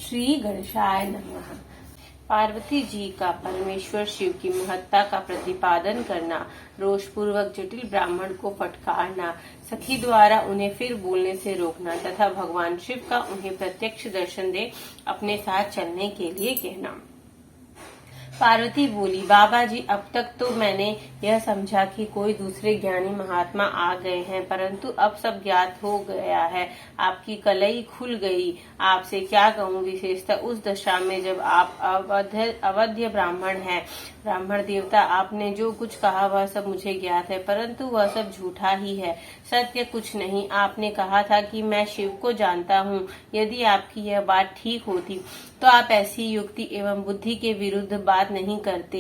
श्री गणेशाय नमः। पार्वती जी का परमेश्वर शिव की महत्ता का प्रतिपादन करना, रोषपूर्वक जटिल ब्राह्मण को फटकारना, सखी द्वारा उन्हें फिर बोलने से रोकना तथा भगवान शिव का उन्हें प्रत्यक्ष दर्शन दे अपने साथ चलने के लिए कहना। पार्वती बोली, बाबा जी, अब तक तो मैंने यह समझा कि कोई दूसरे ज्ञानी महात्मा आ गए हैं, परंतु अब सब ज्ञात हो गया है। आपकी कलई खुल गई। आपसे क्या कहूँ, विशेषतः उस दशा में जब आप अवध्य ब्राह्मण हैं। ब्राह्मण देवता, आपने जो कुछ कहा वह सब मुझे ज्ञात है, परंतु वह सब झूठा ही है, सत्य कुछ नहीं। आपने कहा था कि मैं शिव को जानता हूँ। यदि आपकी यह बात ठीक होती तो आप ऐसी युक्ति एवं बुद्धि के विरुद्ध बात नहीं करते।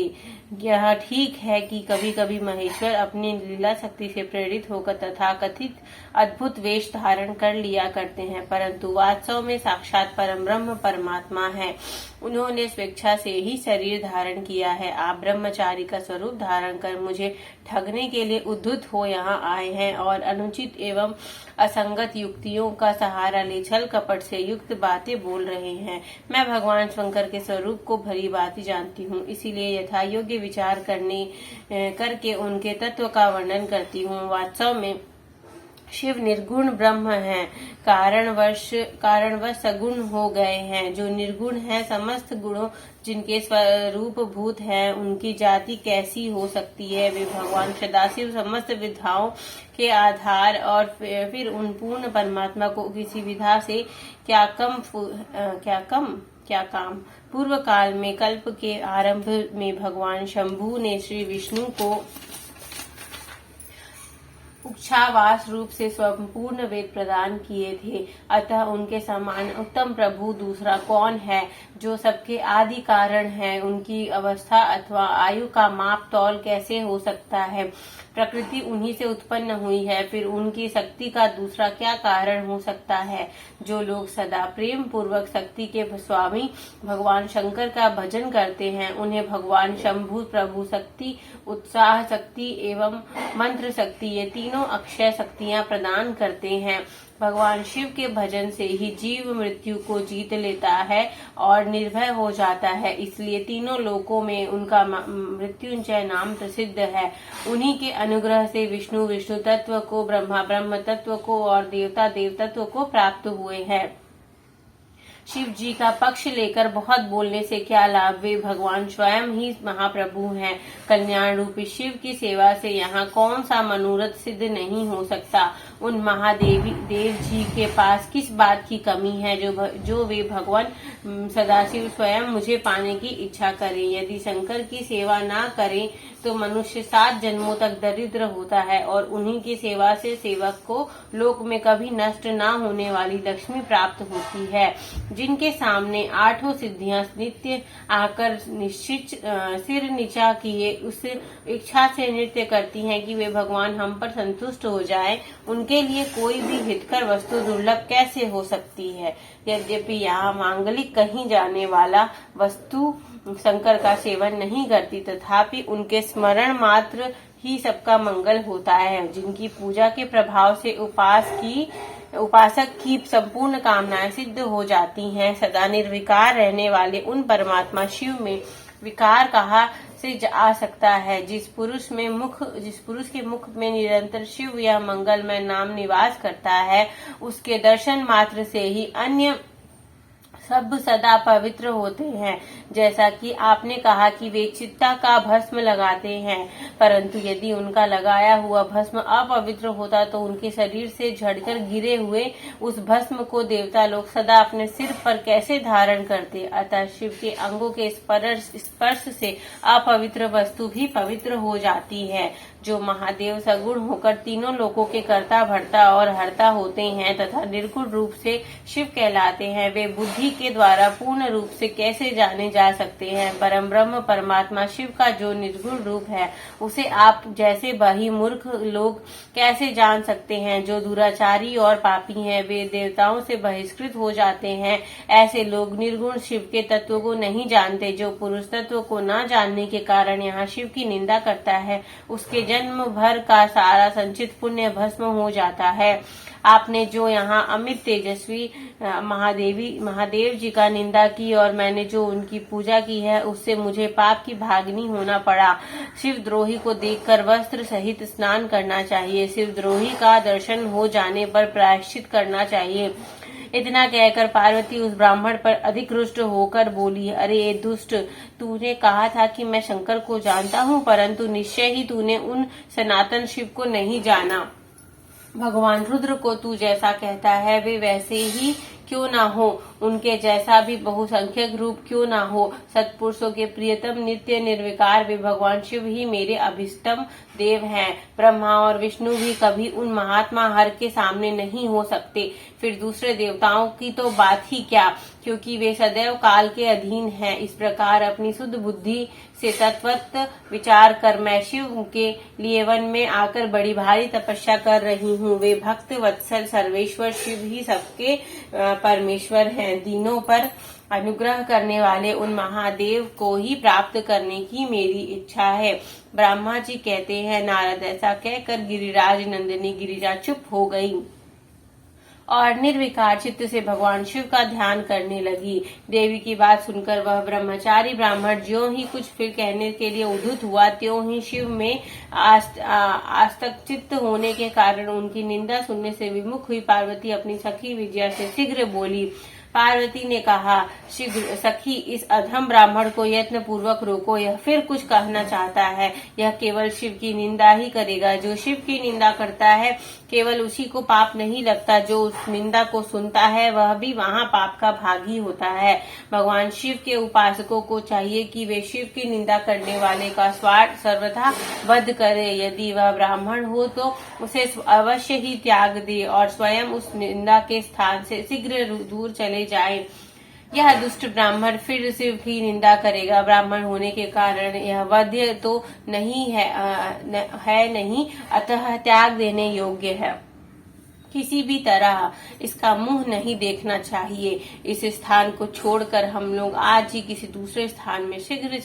यह ठीक है कि कभी कभी महेश्वर अपनी लीला शक्ति से प्रेरित होकर तथा कथित अद्भुत वेश धारण कर लिया करते हैं, परंतु वास्तव में साक्षात परम ब्रह्म परमात्मा है। उन्होंने स्वेच्छा से ही शरीर धारण किया है। आप ब्रह्मचारी का स्वरूप धारण कर मुझे ठगने के लिए उद्धत हो यहाँ आए हैं और अनुचित एवं असंगत युक्तियों का सहारा ले छल कपट से युक्त बातें बोल रहे हैं। मैं भगवान शंकर के स्वरूप को भली भांति जानती हूँ, इसीलिए यथा योग्य विचार करके उनके तत्व का वर्णन करती हूँ। वास्तव में शिव निर्गुण ब्रह्म हैं, कारणवश सगुण हो गए हैं। जो निर्गुण है, समस्त गुणों जिनके स्वरूप भूत हैं, उनकी जाति कैसी हो सकती है। वे भगवान सदाशिव समस्त विधाओं के आधार और फिर उन पूर्ण परमात्मा को किसी विधा से क्या काम। पूर्व काल में कल्प के आरंभ में भगवान शंभु ने श्री विष्णु को उच्छावास रूप से संपूर्ण वेद प्रदान किए थे। अतः उनके समान उत्तम प्रभु दूसरा कौन है, जो सबके आदि कारण है। उनकी अवस्था अथवा आयु का माप तौल कैसे हो सकता है। प्रकृति उन्हीं से उत्पन्न हुई है, फिर उनकी शक्ति का दूसरा क्या कारण हो सकता है। जो लोग सदा प्रेम पूर्वक शक्ति के स्वामी भगवान शंकर का भजन करते हैं, उन्हें भगवान शंभु प्रभु शक्ति, उत्साह शक्ति एवं मंत्र शक्ति, ये तीनों अक्षय शक्तियां प्रदान करते हैं। भगवान शिव के भजन से ही जीव मृत्यु को जीत लेता है और निर्भय हो जाता है, इसलिए तीनों लोकों में उनका मृत्युंजय नाम प्रसिद्ध है। उन्हीं के अनुग्रह से विष्णु विष्णु तत्व को, ब्रह्मा ब्रह्म तत्व को और देवता देव तत्व को प्राप्त हुए हैं। शिव जी का पक्ष लेकर बहुत बोलने से क्या लाभ, वे भगवान स्वयं ही महाप्रभु हैं। कल्याण रूपी शिव की सेवा से यहाँ कौन सा मनोरथ सिद्ध नहीं हो सकता। उन देव जी के पास किस बात की कमी है जो वे भगवान सदाशिव स्वयं मुझे पाने की इच्छा करें। यदि शंकर की सेवा ना करें तो मनुष्य 7 जन्मों तक दरिद्र होता है और उन्हीं की सेवा से सेवक को लोक में कभी नष्ट ना होने वाली लक्ष्मी प्राप्त होती है। जिनके सामने 8 सिद्धियां नित्य आकर निश्चित सिर नीचा किए उस इच्छा से नृत्य करती हैं कि वे भगवान हम पर संतुष्ट हो जाएं, उनके लिए कोई भी हितकर वस्तु दुर्लभ कैसे हो सकती है। यद्यपि यहाँ मांगलिक कहीं जाने वाला वस्तु शंकर का सेवन नहीं करती, तथापि उनके स्मरण मात्र ही सबका मंगल होता है। जिनकी पूजा के प्रभाव से उपासक की संपूर्ण कामनाएं सिद्ध हो जाती हैं। सदा निर्विकार रहने वाले उन परमात्मा शिव में विकार कहाँ से आ सकता है। जिस पुरुष के मुख में निरंतर शिव या मंगलमय नाम निवास करता है, उसके दर्शन मात्र से ही अन्य सब सदा पवित्र होते हैं। जैसा कि आपने कहा कि वे चित्ता का भस्म लगाते हैं, परंतु यदि उनका लगाया हुआ भस्म अपवित्र होता तो उनके शरीर से झड़कर गिरे हुए उस भस्म को देवता लोग सदा अपने सिर पर कैसे धारण करते। अतः शिव के अंगों के स्पर्श से अपवित्र वस्तु भी पवित्र हो जाती है। जो महादेव सगुण होकर तीनों लोकों के कर्ता भर्ता और हर्ता होते हैं तथा निर्गुण रूप से शिव कहलाते हैं, वे बुद्धि के द्वारा पूर्ण रूप से कैसे जाने जा सकते हैं। परम ब्रह्म परमात्मा शिव का जो निर्गुण रूप है, उसे आप जैसे बही मूर्ख लोग कैसे जान सकते हैं। जो दुराचारी और पापी हैं, वे देवताओं से बहिष्कृत हो जाते हैं। ऐसे लोग निर्गुण शिव के तत्व को नहीं जानते। जो पुरुष तत्व को न जानने के कारण यहाँ शिव की निंदा करता है, उसके जन्म भर का सारा संचित पुण्य भस्म हो जाता है। आपने जो यहाँ अमित तेजस्वी महादेव जी का निंदा की और मैंने जो उनकी पूजा की है उससे मुझे पाप की भागनी होना पड़ा। शिवद्रोही को देखकर वस्त्र सहित स्नान करना चाहिए। शिवद्रोही का दर्शन हो जाने पर प्रायश्चित करना चाहिए। इतना कहकर पार्वती उस ब्राह्मण पर अधिक रुष्ट होकर बोली, अरे ये दुष्ट, तूने कहा था कि मैं शंकर को जानता हूँ, परंतु निश्चय ही तूने उन सनातन शिव को नहीं जाना। भगवान रुद्र को तू जैसा कहता है वे वैसे ही क्यों ना हो, उनके जैसा भी बहुसंख्यक रूप क्यों ना हो। सत्पुरुषों के प्रियतम नित्य निर्विकार वे भगवान शिव ही मेरे अभिष्टम देव हैं। ब्रह्मा और विष्णु भी कभी उन महात्मा हर के सामने नहीं हो सकते। फिर दूसरे देवताओं की तो बात ही क्या, क्योंकि वे सदैव काल के अधीन हैं। इस प्रकार अपनी शुद्ध बुद्धि से तत्वत विचार कर मैं शिव के लिए वन में आकर बड़ी भारी तपस्या कर रही हूँ। वे भक्त वत्सल सर्वेश्वर शिव ही सबके परमेश्वर हैं। दीनों पर अनुग्रह करने वाले उन महादेव को ही प्राप्त करने की मेरी इच्छा है। ब्रह्मा जी कहते हैं, नारद ऐसा कहकर गिरिराज नंदिनी गिरिजा चुप हो गई और निर्विकार चित्त से भगवान शिव का ध्यान करने लगी। देवी की बात सुनकर वह ब्रह्मचारी ब्राह्मण ज्यों ही कुछ फिर कहने के लिए उद्धत हुआ, त्यों ही शिव में आस्तचित्त होने के कारण उनकी निंदा सुनने से विमुख हुई पार्वती अपनी सखी विजया से शीघ्र बोली। पार्वती ने कहा, शीघ्र सखी, इस अधम ब्राह्मण को यत्न पूर्वक रोको, यह फिर कुछ कहना चाहता है। यह केवल शिव की निंदा ही करेगा। जो शिव की निंदा करता है केवल उसी को पाप नहीं लगता, जो उस निंदा को सुनता है वह भी वहाँ पाप का भागी होता है। भगवान शिव के उपासकों को चाहिए कि वे शिव की निंदा करने वाले का स्वार्थ सर्वथा वध करे। यदि वह ब्राह्मण हो तो उसे अवश्य ही त्याग दे और स्वयं उस निंदा के स्थान से शीघ्र दूर चले जाए। यह दुष्ट ब्राह्मण फिर शिव की निंदा करेगा। ब्राह्मण होने के कारण यह वध्य तो नहीं है नहीं, अतः त्याग देने योग्य है। किसी भी तरह इसका मुंह नहीं देखना चाहिए। इस स्थान को छोड़कर हम लोग आज ही किसी दूसरे स्थान में शीघ्र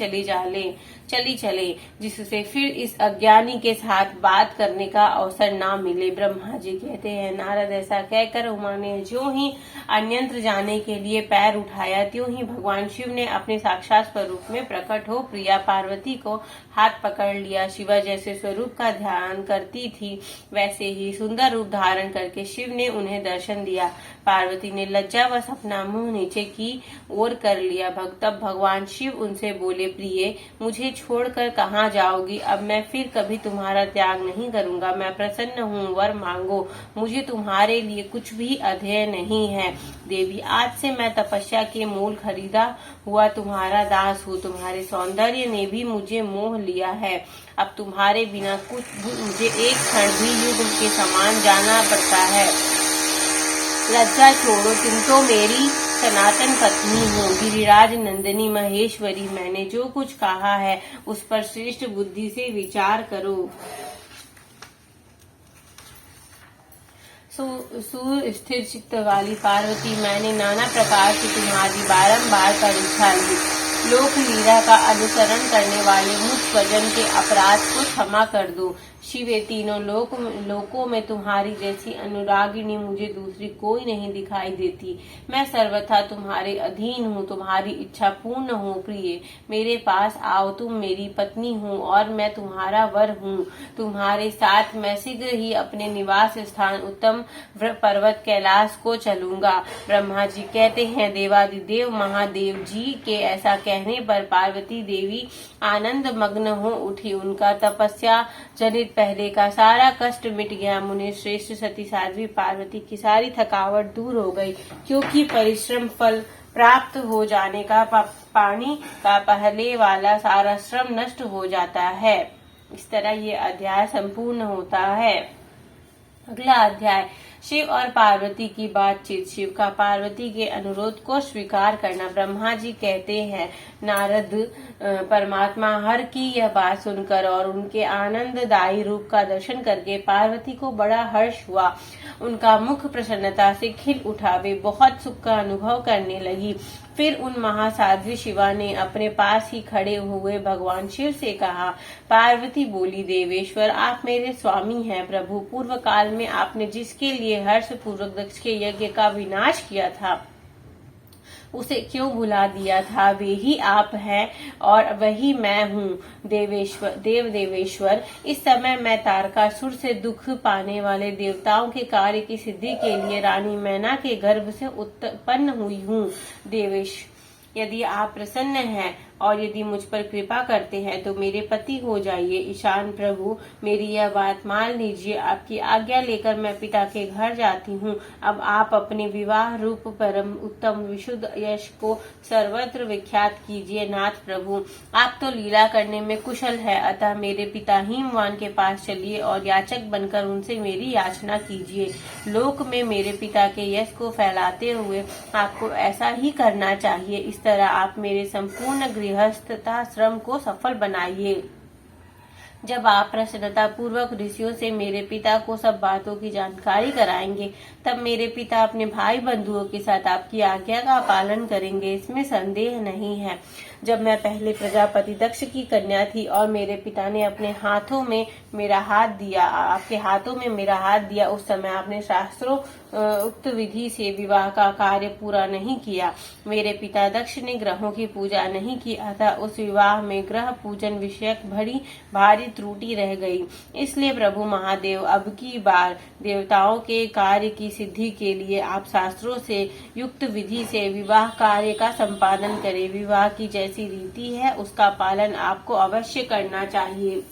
चली चले, जिससे फिर इस अज्ञानी के साथ बात करने का अवसर ना मिले। ब्रह्मा जी कहते हैं, नारद ऐसा कहकर उमा ने ज्यों ही अन्यंत्र जाने के लिए पैर उठाया, त्यों ही भगवान शिव ने अपने साक्षात स्वरूप में प्रकट हो प्रिया पार्वती को हाथ पकड़ लिया। शिवा जैसे स्वरूप का ध्यान करती थी वैसे ही सुंदर रूप धारण करके शिव ने उन्हें दर्शन दिया। पार्वती ने लज्जावश अपना मुंह नीचे की ओर कर लिया। तब भगवान शिव उनसे बोले, प्रिय, मुझे छोड़कर कहाँ जाओगी? अब मैं फिर कभी तुम्हारा त्याग नहीं करूंगा। मैं प्रसन्न हूँ, वर मांगो। मुझे तुम्हारे लिए कुछ भी अधेय नहीं है। देवी, आज से मैं तपस्या के मूल खरीदा हुआ तुम्हारा दास हूँ। तुम्हारे सौंदर्य ने भी मुझे मोह लिया है। अब तुम्हारे बिना मुझे एक क्षण भी युग के समान जाना पड़ता है। लज्जा छोड़ो, तुम तो मेरी सनातन पत्नी हो, गिरिराज नंदिनी महेश्वरी। मैंने जो कुछ कहा है उस पर श्रेष्ठ बुद्धि से विचार करो। सुस्थिर चित्त वाली पार्वती, मैंने नाना प्रकार से तुम्हारी बारंबार परीक्षा ली। लोक लीला का अनुसरण करने वाले मुझ स्वजन के अपराध को क्षमा कर दो। शिवे, तीनों लोकों में तुम्हारी जैसी अनुरागिणी मुझे दूसरी कोई नहीं दिखाई देती। मैं सर्वथा तुम्हारे अधीन हूँ, तुम्हारी इच्छा पूर्ण हूँ। प्रिय, मेरे पास आओ, तुम मेरी पत्नी हो और मैं तुम्हारा वर हूँ। तुम्हारे साथ मैं शीघ्र ही अपने निवास स्थान उत्तम पर्वत कैलाश को चलूंगा। ब्रह्मा जी कहते हैं, देवादिदेव महादेव जी के ऐसा कहने पर पार्वती देवी आनंद मग्न हो उठी। उनका तपस्या जनित पहले का सारा कष्ट मिट गया। मुनि श्रेष्ठ सती साध्वी पार्वती की सारी थकावट दूर हो गई, क्योंकि परिश्रम फल प्राप्त हो जाने का पानी का पहले वाला सारा श्रम नष्ट हो जाता है। इस तरह ये अध्याय संपूर्ण होता है। अगला अध्याय, शिव और पार्वती की बातचीत। शिव का पार्वती के अनुरोध को स्वीकार करना। ब्रह्मा जी कहते हैं, नारद, परमात्मा हर की यह बात सुनकर और उनके आनंददायी रूप का दर्शन करके पार्वती को बड़ा हर्ष हुआ। उनका मुख प्रसन्नता से खिल उठा। वे बहुत सुख का अनुभव करने लगी। फिर उन महासाध्वी शिवा ने अपने पास ही खड़े हुए भगवान शिव से कहा। पार्वती बोली, देवेश्वर आप मेरे स्वामी हैं प्रभु। पूर्व काल में आपने जिसके लिए हर्ष पूर्वक दक्ष के यज्ञ का विनाश किया था उसे क्यों भुला दिया था? वे ही आप हैं और वही मैं हूँ। देवेश्वर इस समय मैं तारकासुर से दुख पाने वाले देवताओं के कार्य की सिद्धि के लिए रानी मैना के गर्भ से उत्पन्न हुई हूँ। देवेश यदि आप प्रसन्न हैं और यदि मुझ पर कृपा करते हैं तो मेरे पति हो जाइए। ईशान प्रभु मेरी यह बात मान लीजिए। आपकी आज्ञा लेकर मैं पिता के घर जाती हूँ। अब आप अपने विवाह रूप परम उत्तम विशुद्ध यश को सर्वत्र विख्यात कीजिए। नाथ प्रभु आप तो लीला करने में कुशल है, अतः मेरे पिता हिमवान के पास चलिए और याचक बनकर उनसे मेरी याचना कीजिए। लोक में मेरे पिता के यश को फैलाते हुए आपको ऐसा ही करना चाहिए। इस तरह आप मेरे संपूर्ण गृहस्थता श्रम को सफल बनाइए। जब आप प्रसन्नता पूर्वक ऋषियों से मेरे पिता को सब बातों की जानकारी कराएंगे तब मेरे पिता अपने भाई बंधुओं के साथ आपकी आज्ञा का पालन करेंगे, इसमें संदेह नहीं है। जब मैं पहले प्रजापति दक्ष की कन्या थी और मेरे पिता ने अपने हाथों में मेरा हाथ दिया, आपके हाथों में मेरा हाथ दिया, उस समय आपने शास्त्रों उक्त विधि से विवाह का कार्य पूरा नहीं किया। मेरे पिता दक्ष ने ग्रहों की पूजा नहीं की, अतः उस विवाह में ग्रह पूजन विषयक भारी त्रुटि रह गई। इसलिए प्रभु महादेव अब की बार देवताओं के कार्य की सिद्धि के लिए आप शास्त्रों से युक्त विधि से विवाह कार्य का संपादन करें। विवाह की जैसी रीति है उसका पालन आपको अवश्य करना चाहिए।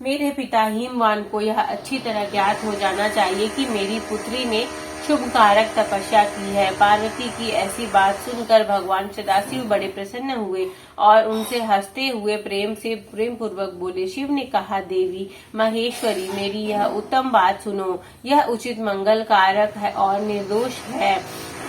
मेरे पिता हिमवान को यह अच्छी तरह ज्ञात हो जाना चाहिए कि मेरी पुत्री ने शुभ कारक तपस्या की है। पार्वती की ऐसी बात सुनकर भगवान सदाशिव बड़े प्रसन्न हुए और उनसे हंसते हुए प्रेम पूर्वक बोले। शिव ने कहा, देवी महेश्वरी मेरी यह उत्तम बात सुनो। यह उचित मंगल कारक है और निर्दोष है,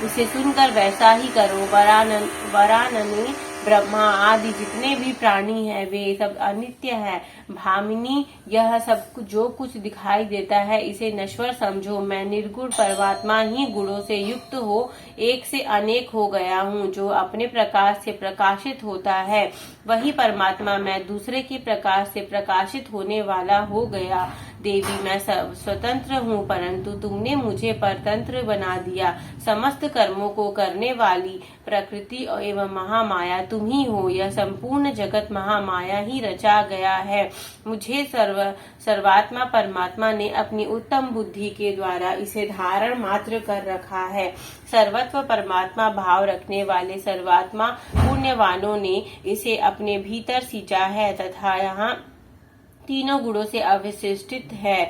इसे सुनकर वैसा ही करो। वरानने ब्रह्मा आदि जितने भी प्राणी हैं वे सब अनित्य है। भामिनी यह सब जो कुछ दिखाई देता है इसे नश्वर समझो। मैं निर्गुण परमात्मा ही गुणों से युक्त हो एक से अनेक हो गया हूँ। जो अपने प्रकाश से प्रकाशित होता है वही परमात्मा मैं दूसरे के प्रकाश से प्रकाशित होने वाला हो गया। देवी मैं स्वतंत्र हूँ परंतु तुमने मुझे परतंत्र बना दिया। समस्त कर्मों को करने वाली प्रकृति एवं महामाया तुम ही हो। यह संपूर्ण जगत महामाया ही रचा गया है। मुझे सर्वात्मा परमात्मा ने अपनी उत्तम बुद्धि के द्वारा इसे धारण मात्र कर रखा है। सर्वत्व परमात्मा भाव रखने वाले सर्वात्मा पुण्यवानों ने इसे अपने भीतर सींचा है तथा यहाँ तीनों गुणों से अविशिष्टित है।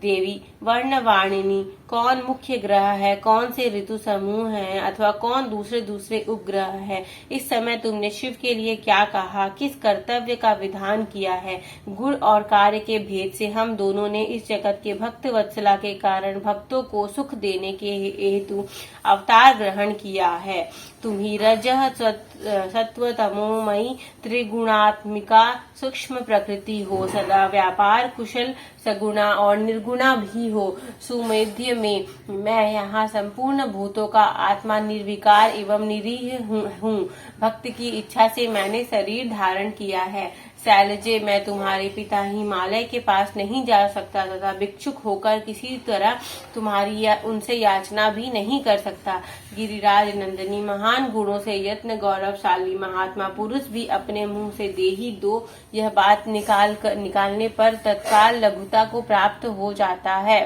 देवी वर्णवाणिनी कौन मुख्य ग्रह है, कौन से ऋतु समूह हैं अथवा कौन दूसरे उपग्रह है, इस समय तुमने शिव के लिए क्या कहा, किस कर्तव्य का विधान किया है। गुण और कार्य के भेद से हम दोनों ने इस जगत के भक्त वत्सला के कारण भक्तों को सुख देने के हेतु अवतार ग्रहण किया है। तुम ही रजः सत्व तमोमयी त्रिगुणात्मिका सूक्ष्म प्रकृति हो। सदा व्यापार कुशल सगुणा और निर्गुणा भी हो। सुमेध्य में मैं यहाँ संपूर्ण भूतों का आत्मा निर्विकार एवं निरीह हूँ। भक्त की इच्छा से मैंने शरीर धारण किया है। शैलजे मैं तुम्हारे पिता हिमालय के पास नहीं जा सकता तथा भिक्षुक होकर किसी तरह तुम्हारी उनसे याचना भी नहीं कर सकता। गिरिराज नंदिनी महान गुणों से यत्न गौरवशाली महात्मा पुरुष भी अपने मुंह से दे ही दो यह बात निकालने पर तत्काल लघुता को प्राप्त हो जाता है।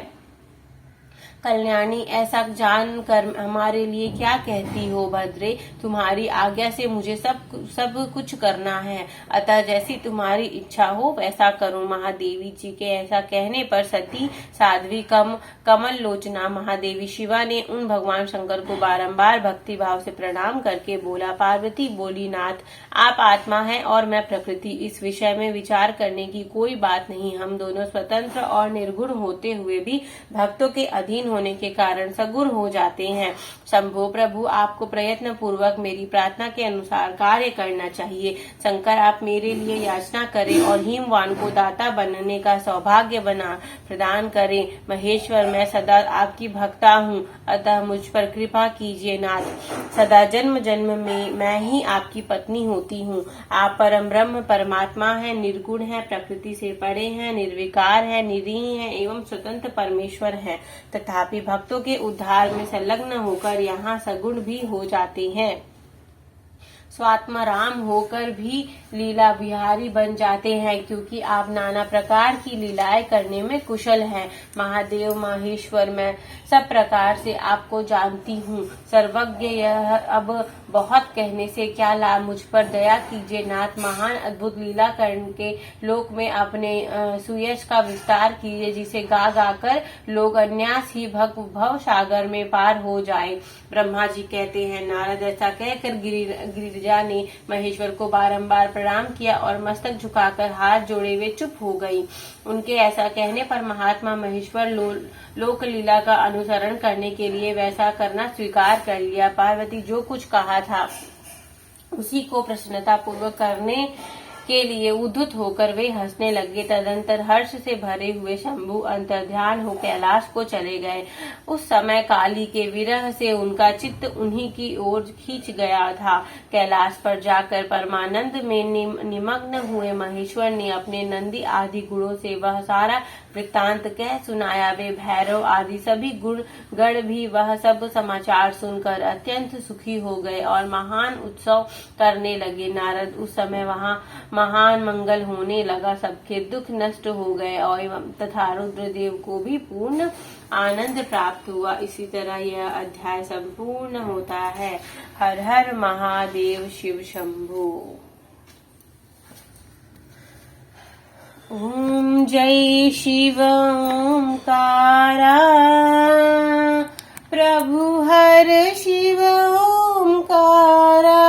कल्याणी ऐसा जानकर हमारे लिए क्या कहती हो भद्रे, तुम्हारी आज्ञा से मुझे सब कुछ करना है, अतः जैसी तुम्हारी इच्छा हो वैसा करो। महादेवी जी के ऐसा कहने पर सती साध्वी कमल लोचना महादेवी शिवा ने उन भगवान शंकर को बारंबार भक्ति भाव से प्रणाम करके बोला। पार्वती बोली, नाथ आप आत्मा है और मैं प्रकृति, इस विषय में विचार करने की कोई बात नहीं। हम दोनों स्वतंत्र और निर्गुण होते हुए भी भक्तों के अधीन होने के कारण सगुण हो जाते हैं। शंभो प्रभु, आपको प्रयत्न पूर्वक मेरी प्रार्थना के अनुसार कार्य करना चाहिए। शंकर, आप मेरे लिए याचना करें और हिमवान को दाता बनने का सौभाग्य प्रदान करें। महेश्वर, मैं सदा आपकी भक्ता हूँ, अतः मुझ पर कृपा कीजिए नाथ। सदा जन्म जन्म में मैं ही आपकी पत्नी होती हूँ। आप परम ब्रह्म परमात्मा है, निर्गुण है, प्रकृति से परे हैं, निर्विकार है, निरीह है एवं स्वतंत्र परमेश्वर है। तथापि भक्तों के उद्धार में संलग्न होकर यहाँ सगुण भी हो जाते हैं। स्वात्मा राम होकर भी लीला बिहारी बन जाते हैं, क्योंकि आप नाना प्रकार की लीलाएं करने में कुशल हैं। महादेव माहेश्वर, मैं सब प्रकार से आपको जानती हूँ, सर्वज्ञ। यह अब बहुत कहने से क्या लाभ, मुझ पर दया कीजिए नाथ। महान अद्भुत लीला करके लोक में अपने सुयश का विस्तार कीजिए, जिसे गा गा कर लोग अन्यास ही भव सागर में पार हो जाए। ब्रह्मा जी कहते हैं, नारद ऐसा कहकर गिरिजा ने महेश्वर को बारंबार प्रणाम किया और मस्तक झुकाकर हाथ जोड़े हुए चुप हो गई। उनके ऐसा कहने पर महात्मा महेश्वर लोक लीला का अनुसरण करने के लिए वैसा करना स्वीकार कर लिया। पार्वती जो कुछ कहा था उसी को प्रसन्नता पूर्वक करने के लिए उद्धत होकर वे हंसने लगे। तदंतर हर्ष से भरे हुए शंभु अंतर्ध्यान हो कैलाश को चले गए। उस समय काली के विरह से उनका चित्त उन्हीं की ओर खींच गया था। कैलाश पर जाकर परमानंद में निमग्न हुए महेश्वर ने अपने नंदी आदि गुणों से वह सारा वृत्तांत कह सुनाया। वे भैरव आदि सभी गण भी वह सब समाचार सुनकर अत्यंत सुखी हो गए और महान उत्सव करने लगे। नारद, उस समय वहाँ महान मंगल होने लगा, सबके दुख नष्ट हो गए और तथा रुद्रदेव को भी पूर्ण आनंद प्राप्त हुआ। इसी तरह यह अध्याय संपूर्ण होता है। हर हर महादेव, शिव शंभो। ओम जय शिव ओंकारा, प्रभु हर शिव ओंकारा।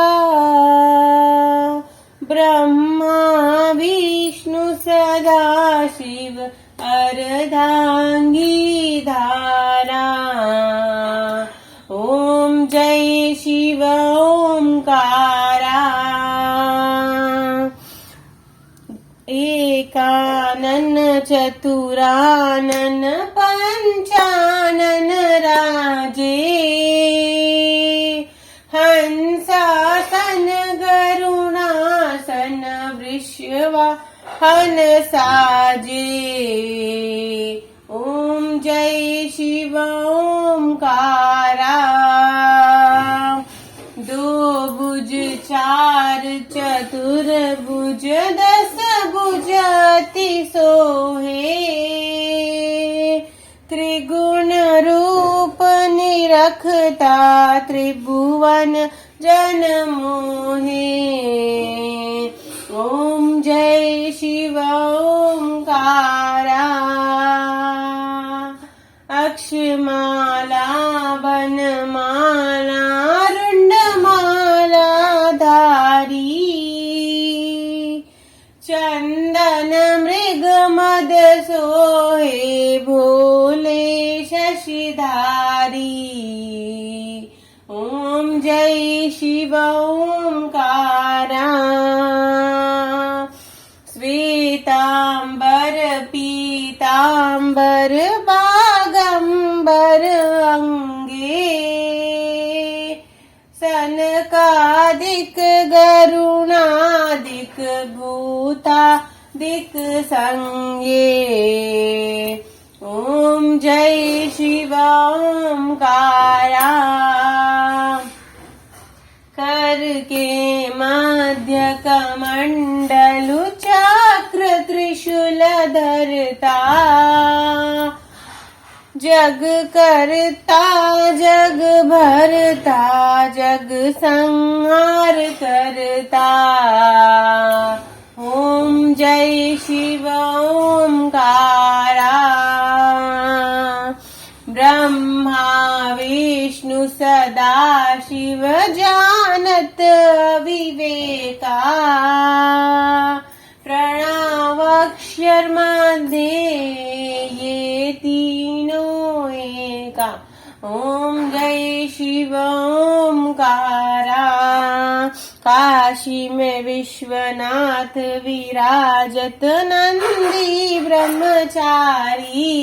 ब्रह्मा विष्णु सदा शिव अर्धांगी धारा। ओम जय शिव ओंकारा। एकानन चतुरानन पंचानन राजे, हंसासन गरुणासन वृषवाहन साजे। ओम जय शिव ओंकारा। दो भुज चार चतुर्भुज दस भुज अति सोहे, त्रिगुण रूप निरखता त्रिभुवन जन मोहे। ओम जय शिव ओंकारा। अक्षमाला वनमाला रुंडमाला धारी, चंदन मृग मद सोहे भोले शशिधारी। ओम जय शिव ओंकारा। श्वेतांबर पीतांबर बागंबर अंगे, सनकादिक गरुणादिक भूतादिक संगे। ओम जय शिव ओंकारा। कर के मध्य कमंडलु चक्र त्रिशूल धरता, जग करता जग भरता जग संहार करता। ओम जय शिव ओंकारा। ब्रह्मा विष्णु सदा शिव जानत विवेका, प्रणवाक्षर मध्य ये तीनों एका। का। ओम जय शिव ओमकारा। काशी में विश्वनाथ विराजत नंदी ब्रह्मचारी।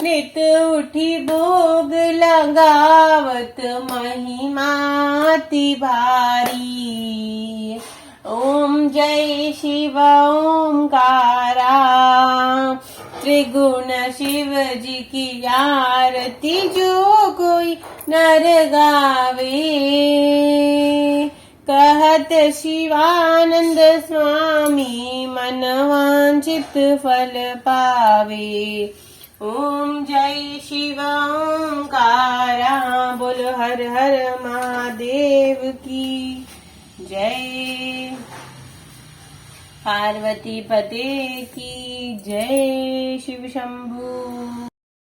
नित उठी भोग लगावत महिमाति भारी। ओम जय शिव ओमकारा। त्रिगुण शिव जी की आरती जो कोई नर गावे। कहत शिवानंद स्वामी मन वांछित फल पावे। ओम जय शिव ओमकारा। बोलो हर हर महादेव की जय। पार्वती पते की जय। शिव शंभू।